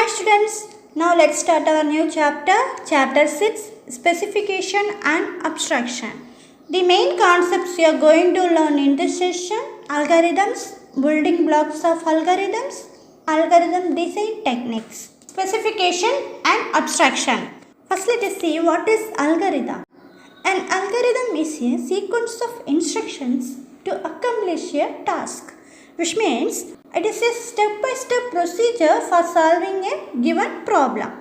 Hi students, now let's start our new chapter, chapter 6, specification and abstraction. The main concepts you are going to learn in this session: algorithms, building blocks of algorithms, algorithm design techniques, specification and abstraction. First let us see what is algorithm. An algorithm is a sequence of instructions to accomplish a task, which means it is a step-by-step procedure for solving a given problem.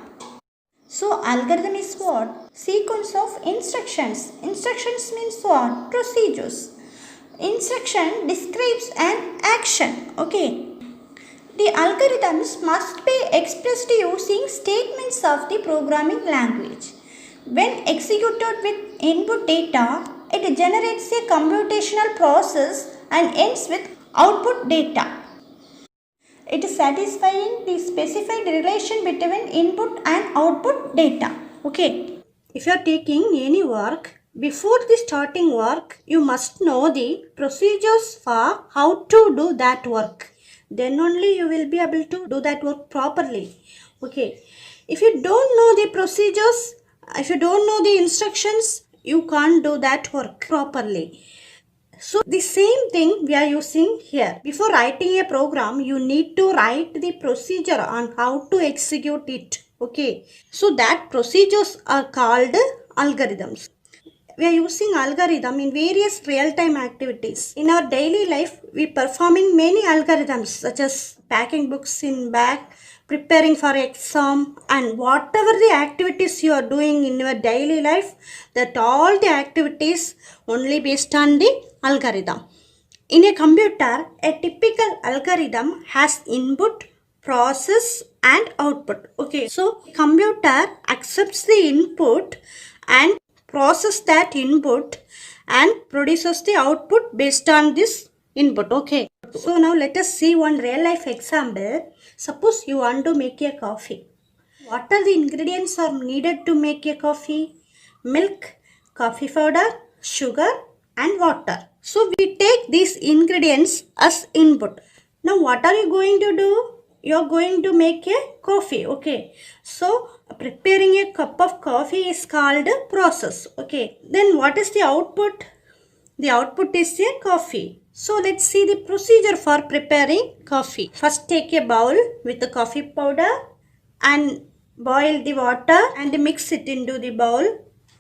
So algorithm is what? Sequence of instructions. Instructions means what? Procedures. Instruction describes an action. Okay. The algorithms must be expressed using statements of the programming language. When executed with input data, it generates a computational process and ends with output data. It is satisfying the specified relation between input and output data. Okay. If you are taking any work, before the starting work, you must know the procedures for how to do that work. Then only you will be able to do that work properly. Okay. If you don't know the procedures, if you don't know the instructions, you can't do that work properly. So the same thing we are using here. Before writing a program, you need to write the procedure on how to execute it. Okay. So that procedures are called algorithms. We are using algorithm in various real-time activities. In our daily life, we performing many algorithms such as packing books in bag, preparing for exam, and whatever the activities you are doing in your daily life, that all the activities only based on the algorithm. In a computer, a typical algorithm has input, process and output. Okay, so computer accepts the input and process that input and produces the output based on this input. Okay, so now let us see one real life example. Suppose you want to make a coffee. What are the ingredients are needed to make a coffee? Milk, coffee powder, sugar and water. So we take these ingredients as input. Now what are you going to do? You are going to make a coffee. Okay. So preparing a cup of coffee is called a process. Okay. Then what is the output? The output is a coffee. So let's see the procedure for preparing coffee. First take a bowl with the coffee powder and boil the water and mix it into the bowl.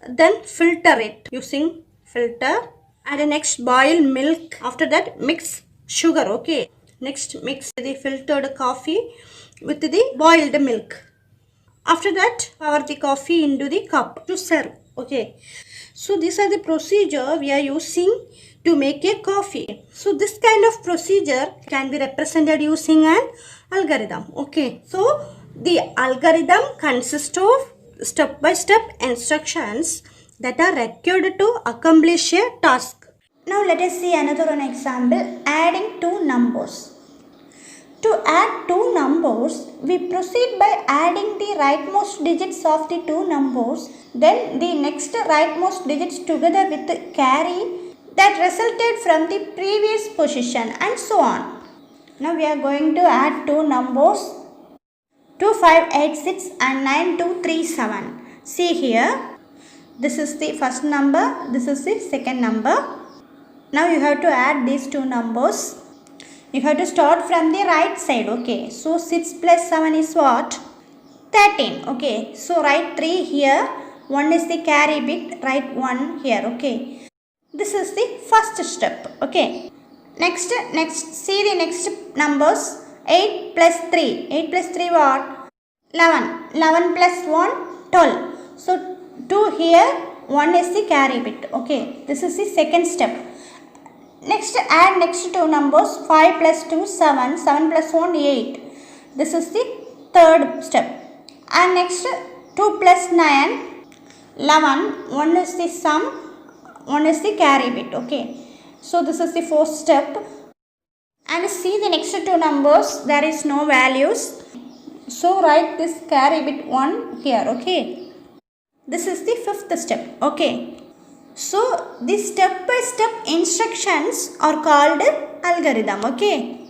Then filter it using filter and next boil milk. After that mix sugar. Okay. Next mix the filtered coffee with the boiled milk. After that pour the coffee into the cup to serve. Okay. So these are the procedure we are using to make a coffee. So this kind of procedure can be represented using an algorithm. Okay. So the algorithm consists of step-by-step instructions that are required to accomplish a task. Now let us see another one example, adding two numbers. To add two numbers, we proceed by adding the rightmost digits of the two numbers, then the next rightmost digits together with the carry that resulted from the previous position and so on. Now we are going to add two numbers 2586 and 9237. See here, this is the first number, this is the second number. Now you have to add these two numbers. You have to start from the right side. Okay, so 6 plus 7 is what? 13. Okay, so write 3 here. 1 is the carry bit, write 1 here. Okay, this is the first step. Okay, next see the next numbers. 8 plus 3. 8 plus 3 what? 11. 11 plus 1, 12. So 2 here, 1 is the carry bit. Okay, this is the second step. Next add next two numbers, 5 plus 2, 7, 7 plus 1, 8. This is the third step. And next 2 plus 9, 11, 1 is the sum, 1 is the carry bit. Okay. So this is the fourth step. And see the next two numbers, there is no values. So write this carry bit 1 here. Okay. This is the fifth step. Okay. So these step-by-step instructions are called algorithm. Okay.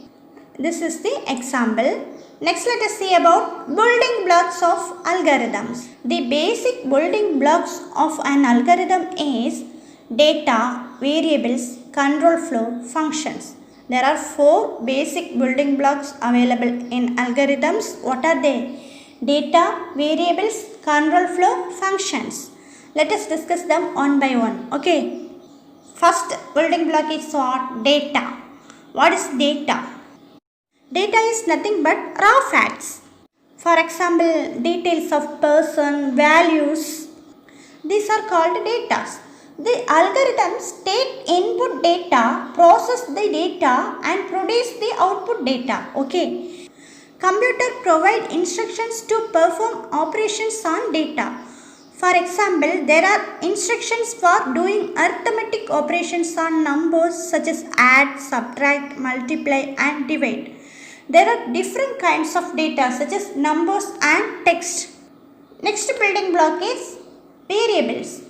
This is the example. Next, let us see about building blocks of algorithms. The basic building blocks of an algorithm is data, variables, control flow, functions. There are 4 basic building blocks available in algorithms. What are they? Data, variables, control flow, functions. Let us discuss them one by one. Okay. First building block is what? Data. What is data? Data is nothing but raw facts. For example, details of person, values. These are called data. The algorithms take input data, process the data and produce the output data. Okay. Computer provide instructions to perform operations on data. For example, there are instructions for doing arithmetic operations on numbers such as add, subtract, multiply and divide. There are different kinds of data such as numbers and text. Next building block is variables.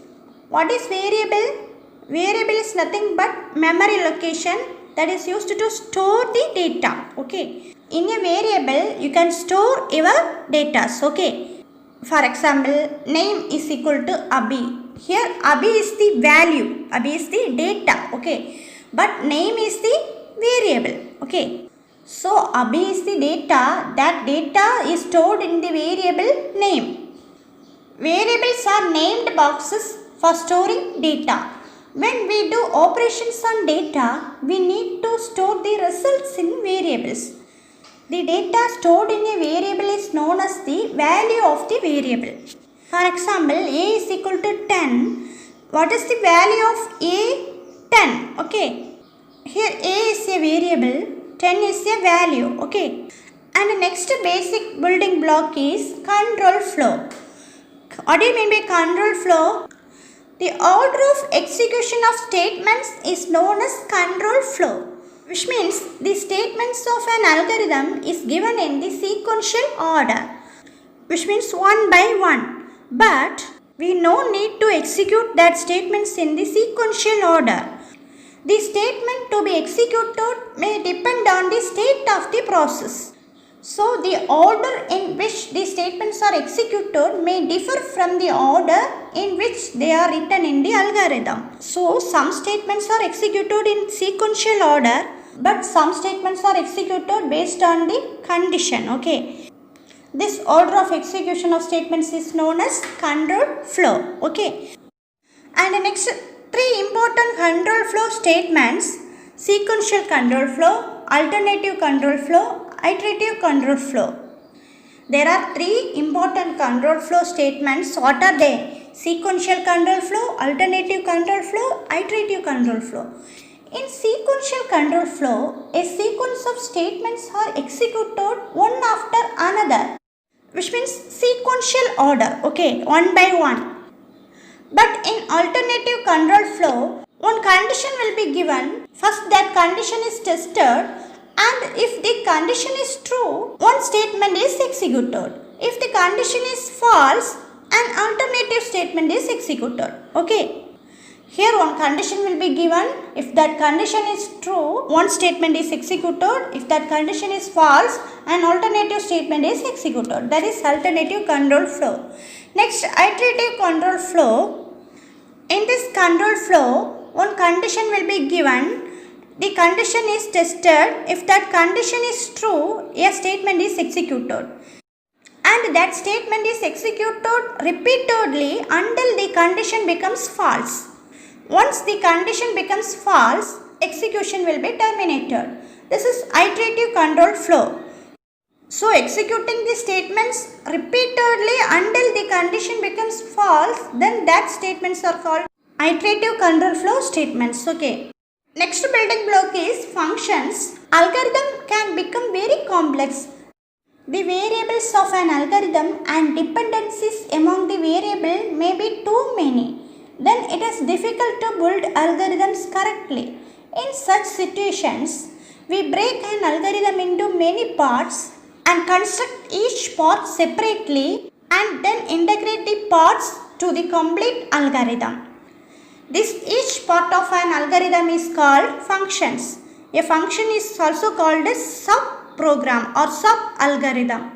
What is variable? Variable is nothing but memory location that is used to store the data. Okay. In a variable, you can store your data. Okay. For example, name is equal to Abhi. Here, Abhi is the value. Abhi is the data. Okay. But name is the variable. Okay. So, Abhi is the data. That data is stored in the variable name. Variables are named boxes for storing data. When we do operations on data, we need to store the results in variables. The data stored in a variable is known as the value of the variable. For example, a is equal to 10. What is the value of a? 10. Okay. Here a is a variable. 10 is a value. Okay. And the next basic building block is control flow. What do you mean by control flow? The order of execution of statements is known as control flow, which means the statements of an algorithm is given in the sequential order, which means one by one. But we no need to execute that statements in the sequential order. The statement to be executed may depend on the state of the process. So, the order in which the statements are executed may differ from the order in which they are written in the algorithm. So, some statements are executed in sequential order, but some statements are executed based on the condition. Okay. This order of execution of statements is known as control flow. Okay. And the next 3 important control flow statements: sequential control flow, alternative control flow, iterative control flow. There are 3 important control flow statements. What are they? Sequential control flow, alternative control flow, iterative control flow. In sequential control flow, a sequence of statements are executed one after another, which means sequential order. Okay, one by one. But in alternative control flow, one condition will be given. First, that condition is tested, and if the condition is true, one statement is executed. If the condition is false, an alternative statement is executed. Okay. Here one condition will be given. If that condition is true, one statement is executed. If that condition is false, an alternative statement is executed. That is alternative control flow. Next, iterative control flow. In this control flow, one condition will be given. The condition is tested. If that condition is true, a statement is executed. And that statement is executed repeatedly until the condition becomes false. Once the condition becomes false, execution will be terminated. This is iterative control flow. So, executing the statements repeatedly until the condition becomes false, then that statements are called iterative control flow statements. Okay. Next building block is functions. Algorithm can become very complex. The variables of an algorithm and dependencies among the variable may be too many. Then it is difficult to build algorithms correctly. In such situations, we break an algorithm into many parts and construct each part separately and then integrate the parts to the complete algorithm. Each part of an algorithm is called functions. A function is also called a sub-program or sub-algorithm.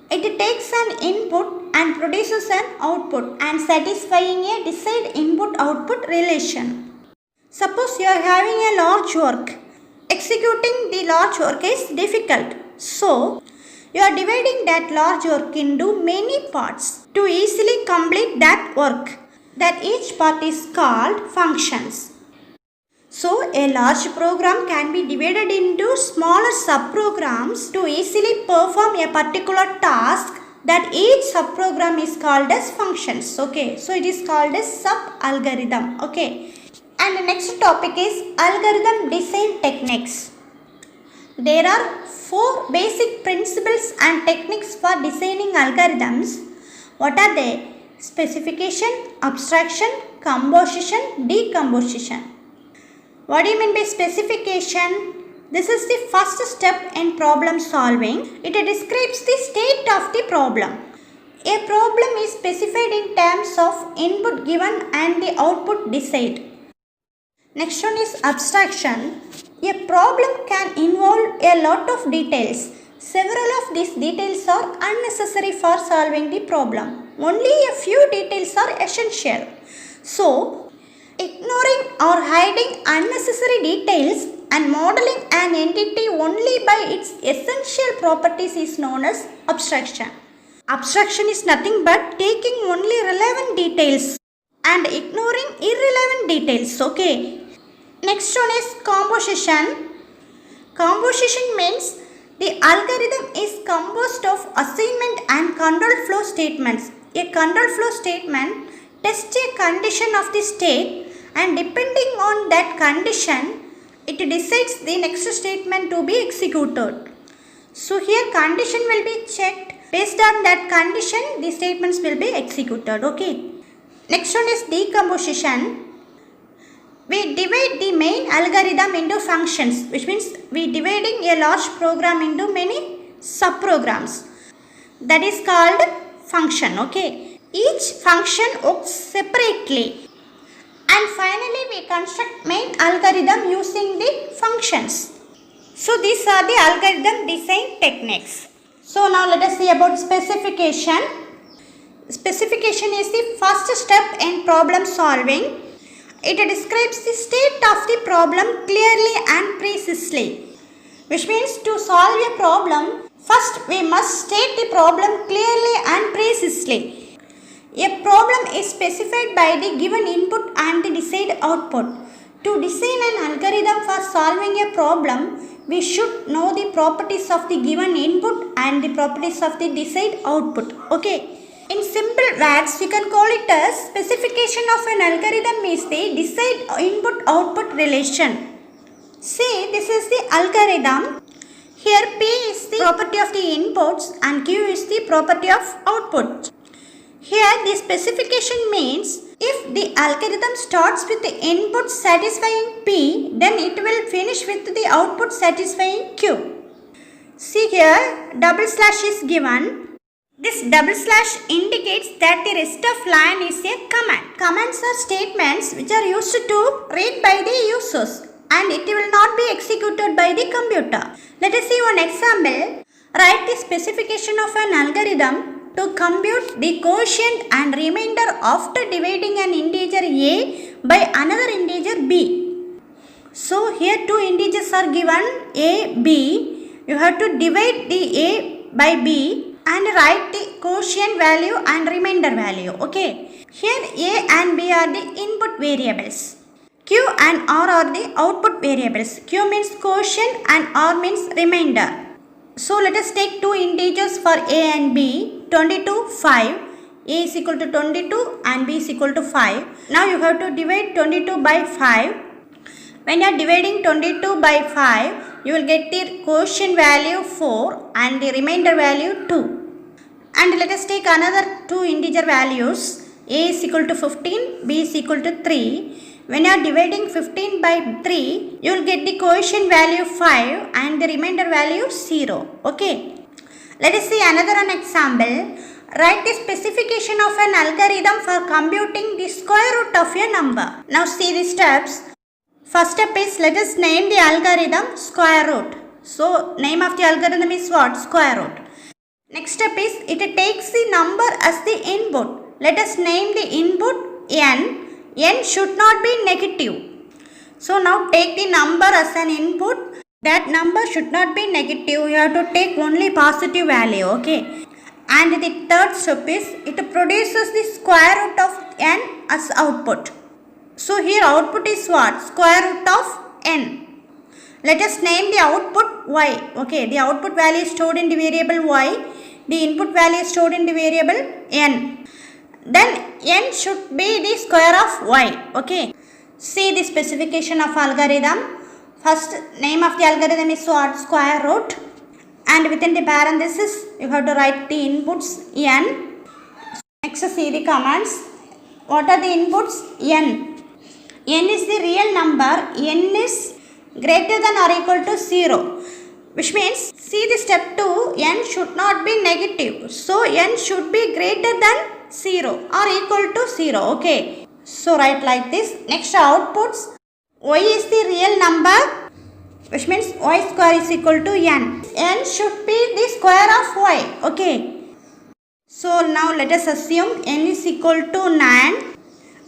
It takes an input and produces an output and satisfying a desired input-output relation. Suppose you are having a large work. Executing the large work is difficult. So, you are dividing that large work into many parts to easily complete that work. That each part is called functions. So, a large program can be divided into smaller subprograms to easily perform a particular task. That each subprogram is called as functions. Okay, so it is called as sub-algorithm. Okay, and the next topic is algorithm design techniques. There are 4 basic principles and techniques for designing algorithms. What are they? Specification, abstraction, composition, decomposition. What do you mean by specification? This is the first step in problem solving. It describes the state of the problem. A problem is specified in terms of input given and the output decided. Next one is abstraction. A problem can involve a lot of details. Several of these details are unnecessary for solving the problem. Only a few details are essential. So, ignoring or hiding unnecessary details and modeling an entity only by its essential properties is known as abstraction. Abstraction is nothing but taking only relevant details and ignoring irrelevant details. Okay. Next one is composition. Composition means the algorithm is composed of assignment and control flow statements. A control flow statement tests a condition of the state, and depending on that condition, it decides the next statement to be executed. So here condition will be checked. Based on that condition, the statements will be executed. Okay. Next one is decomposition. We divide the main algorithm into functions, which means we dividing a large program into many subprograms. That is called function. Okay. Each function works separately. And finally, we construct main algorithm using the functions. So these are the algorithm design techniques. So now let us see about specification. Specification is the first step in problem solving. It describes the state of the problem clearly and precisely. Which means to solve a problem, first we must state the problem clearly and precisely. A problem is specified by the given input and the desired output. To design an algorithm for solving a problem, we should know the properties of the given input and the properties of the desired output. Okay. In simple words, you can call it as specification of an algorithm is the desired input-output relation. See, this is the algorithm. Here P is the property of the inputs and Q is the property of output. Here the specification means if the algorithm starts with the input satisfying P, then it will finish with the output satisfying Q. See here, double slash is given. This double slash indicates that the rest of line is a command. Commands are statements which are used to read by the users and it will not be executed by the computer. Let us see one example. Write the specification of an algorithm to compute the quotient and remainder after dividing an integer A by another integer B. So here two integers are given A, B. You have to divide the A by B and write the quotient value and remainder value. Okay. Here A and B are the input variables. Q and R are the output variables. Q means quotient and R means remainder. So let us take two integers for A and B. 22, 5. A is equal to 22 and B is equal to 5. Now you have to divide 22 by 5. When you are dividing 22 by 5, you will get the quotient value 4 and the remainder value 2. And let us take another two integer values. A is equal to 15, B is equal to 3. When you are dividing 15 by 3, you will get the quotient value 5 and the remainder value 0. Okay. Let us see another example. Write the specification of an algorithm for computing the square root of a number. Now see the steps. First step is let us name the algorithm square root. So name of the algorithm is what? Square root. Next step is it takes the number as the input. Let us name the input n. N should not be negative. So now take the number as an input. That number should not be negative. You have to take only positive value. Okay. And the third step is it produces the square root of n as output. So here output is what? Square root of n. Let us name the output y. Okay. The output value is stored in the variable y. The input value is stored in the variable n. Then n should be the square of y. Okay. See the specification of algorithm. First name of the algorithm is what? Square root. And within the parenthesis you have to write the inputs n. Next see the commands. What are the inputs? N. N is the real number. N is greater than or equal to 0. Which means see the step 2, n should not be negative. So n should be greater than 0 or equal to 0. Okay. So write like this. Next outputs. Y is the real number, which means y square is equal to n. N should be the square of y. Okay. So now let us assume n is equal to 9.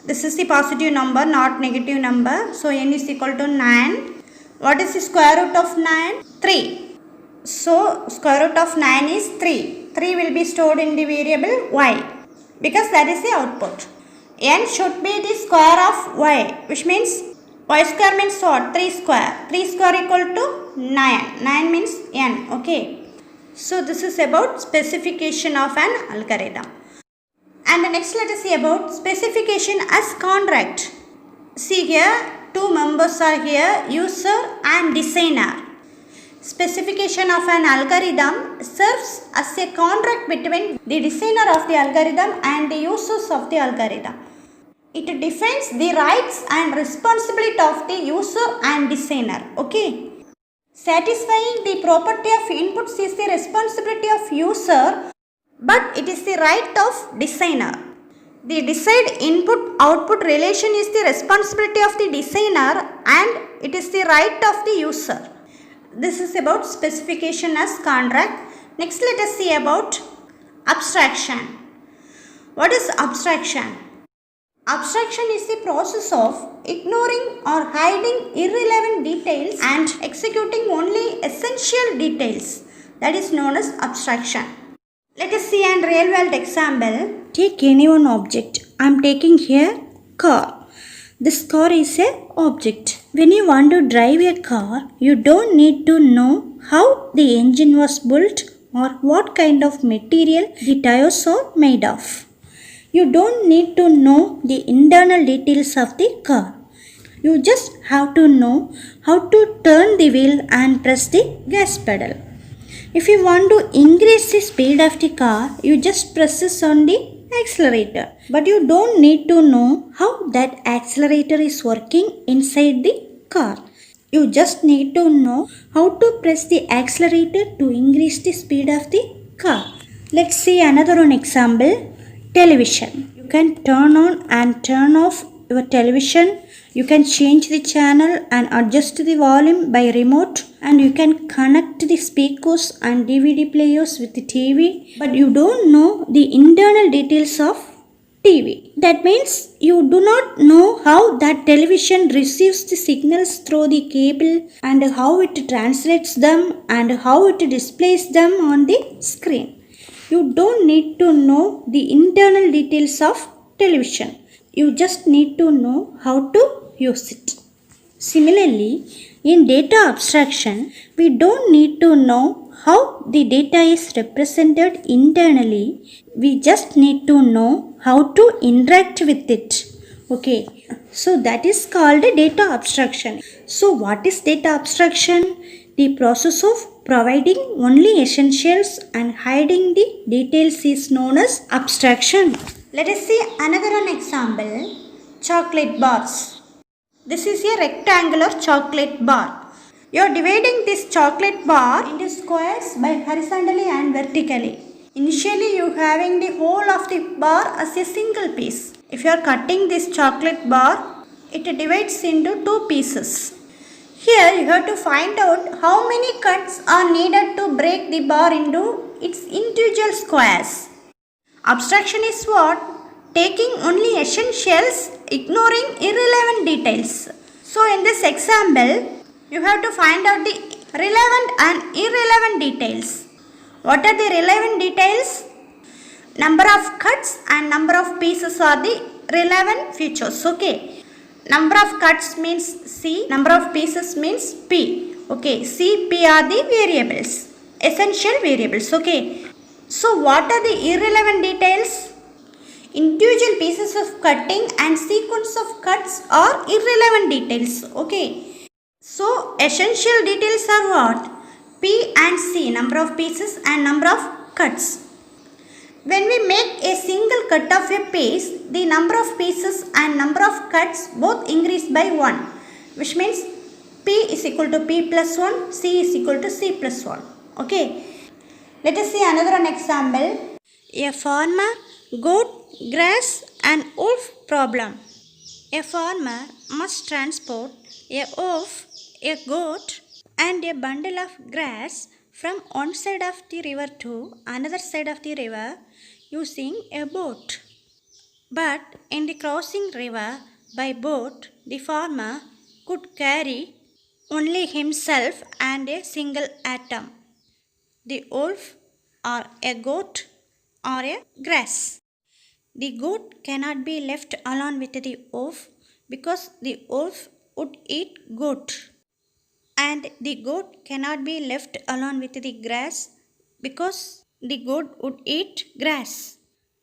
This is the positive number, not negative number. So n is equal to 9. What is the square root of 9? 3. So square root of 9 is 3. 3 will be stored in the variable y because that is the output. N should be the square of y, which means y square means what? 3 square. 3 square equal to 9. 9 means n. Okay. So this is about specification of an algorithm. And next let us see about specification as contract. See here, two members are here, user and designer. Specification of an algorithm serves as a contract between the designer of the algorithm and the users of the algorithm. It defines the rights and responsibility of the user and designer. Okay. Satisfying the property of inputs is the responsibility of user, but it is the right of designer. The decide input-output relation is the responsibility of the designer and it is the right of the user. This is about specification as contract. Next let us see about abstraction. What is abstraction? Abstraction is the process of ignoring or hiding irrelevant details and executing only essential details. That is known as abstraction. Let us see an real world example. Take any one object. I am taking here car. This car is a object. When you want to drive a car, you don't need to know how the engine was built or what kind of material the tires are made of. You don't need to know the internal details of the car. You just have to know how to turn the wheel and press the gas pedal. If you want to increase the speed of the car, you just press on the accelerator. But you don't need to know how that accelerator is working inside the car. You just need to know how to press the accelerator to increase the speed of the car. Let's see another one example. Television. You can turn on and turn off your television. You can change the channel and adjust the volume by remote, and you can connect the speakers and DVD players with the TV, but you don't know the internal details of TV. That means you do not know how that television receives the signals through the cable and how it translates them and how it displays them on the screen. You don't need to know the internal details of television. You just need to know how to use it. Similarly, in data abstraction, we don't need to know how the data is represented internally. We just need to know how to interact with it. Okay, so that is called data abstraction. So what is data abstraction? The process of providing only essentials and hiding the details is known as abstraction. Let us see another one example. Chocolate bars. This is a rectangular chocolate bar. You are dividing this chocolate bar into squares by horizontally and vertically. Initially you having the whole of the bar as a single piece. If you are cutting this chocolate bar, it divides into two pieces. Here you have to find out how many cuts are needed to break the bar into its individual squares. Abstraction is what? Taking only essentials, ignoring irrelevant details. So in this example, you have to find out the relevant and irrelevant details. What are the relevant details? Number of cuts and number of pieces are the relevant features. Okay. Number of cuts means C, number of pieces means P. Okay, C, P are the variables, essential variables. Okay. So what are the irrelevant details? Individual pieces of cutting and sequence of cuts are irrelevant details. Okay. So essential details are what? P and C, number of pieces and number of cuts. When we make a single cut of a piece, the number of pieces and number of cuts both increase by 1, which means P is equal to P plus 1, C is equal to C plus 1. Okay. Let us see another one example. A farmer, goat, grass and wolf problem. A farmer must transport a wolf, a goat and a bundle of grass from one side of the river to another side of the river using a boat. But in the crossing river by boat, the farmer could carry only himself and a single atom, the wolf or a goat or a grass. The goat cannot be left alone with the wolf because the wolf would eat goat. And the goat cannot be left alone with the grass because the goat would eat grass.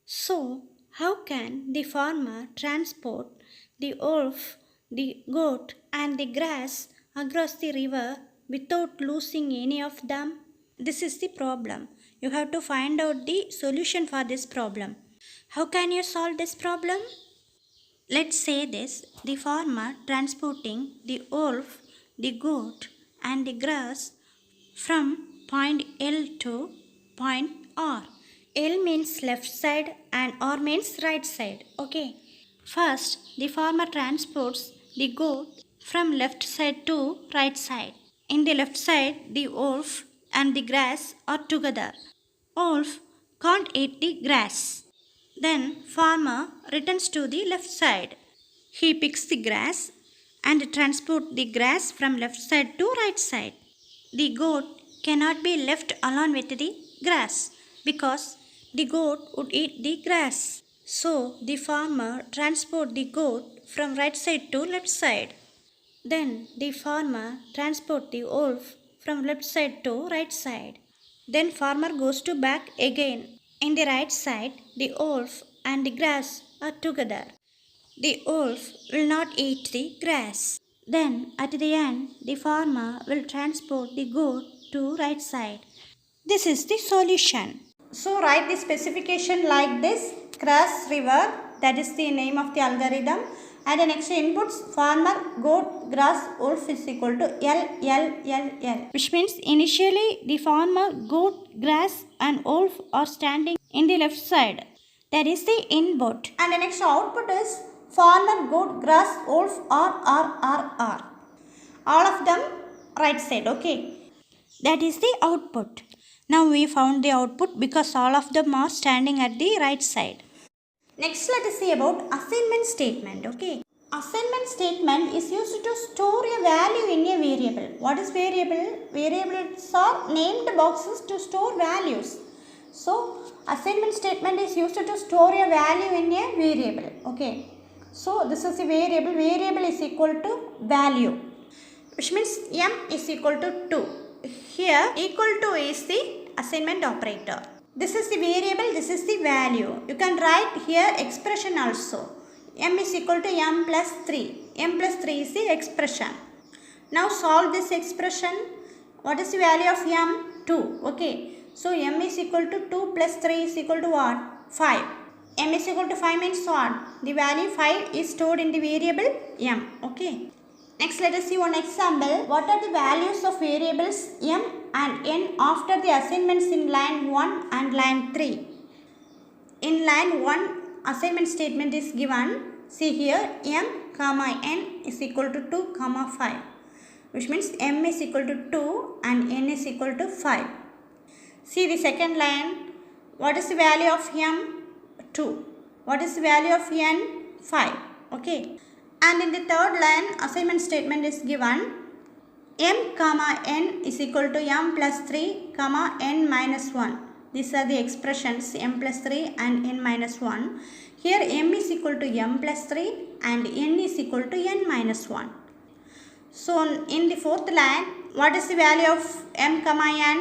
So, how can the farmer transport the wolf, the goat, and the grass across the river without losing any of them? This is the problem. You have to find out the solution for this problem. How can you solve this problem? Let's say this, the farmer transporting the wolf, the goat and the grass from point L to point R. L means left side and R means right side. Okay. First, the farmer transports the goat from left side to right side. In the left side, the wolf and the grass are together. Wolf can't eat the grass. Then farmer returns to the left side. He picks the grass and transports the grass from left side to right side. The goat cannot be left alone with the grass because the goat would eat the grass. So the farmer transports the goat from right side to left side. Then the farmer transports the wolf from left side to right side. Then farmer goes to back again. In the right side, the wolf and the grass are together. The wolf will not eat the grass. Then at the end, the farmer will transport the goat to right side. This is the solution. So write the specification like this. Grass river, that is the name of the algorithm. And the next inputs, farmer, goat, grass, wolf is equal to L. Which means initially the farmer, goat, grass and wolf are standing in the left side. That is the input. And the next output is farmer, goat, grass, wolf, R. All of them right side. Okay. That is the output. Now we found the output because all of them are standing at the right side. Next, let us see about assignment statement. Okay. Assignment statement is used to store a value in a variable. What is variable? Variables are named boxes to store values. So, assignment statement is used to store a value in a variable. Okay. So, this is a variable. Variable is equal to value, which means m is equal to 2. Here, equal to is the assignment operator. This is the variable, this is the value. You can write here expression also. M is equal to m plus 3. M plus 3 is the expression. Now solve this expression. What is the value of m? 2. Okay. So m is equal to 2 plus 3 is equal to what? 5. M is equal to 5 means what? The value 5 is stored in the variable m. Okay. Next, let us see one example. What are the values of variables m and n after the assignments in line 1 and line 3? In line 1, assignment statement is given. See here, m comma n is equal to 2 comma 5. which means m is equal to 2 and n is equal to 5. See the second line. What is the value of m? 2. What is the value of n? 5. Okay. And in the third line, assignment statement is given. M comma n is equal to m plus 3 comma n minus 1. These are the expressions m plus 3 and n minus 1. Here m is equal to m plus 3 and n is equal to n minus 1. So in the fourth line, what is the value of m comma n?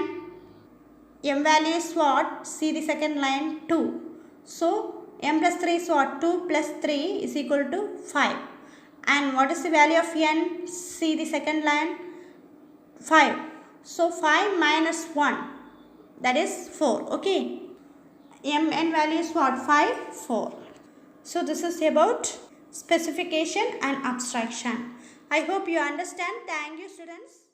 M value is what? See the second line, 2. So m plus 3 is what? 2 plus 3 is equal to 5. And what is the value of n? See the second line, 5. So 5 minus 1, that is 4. Okay. N value is what? 5, 4. So this is about specification and abstraction. I hope you understand. Thank you, students.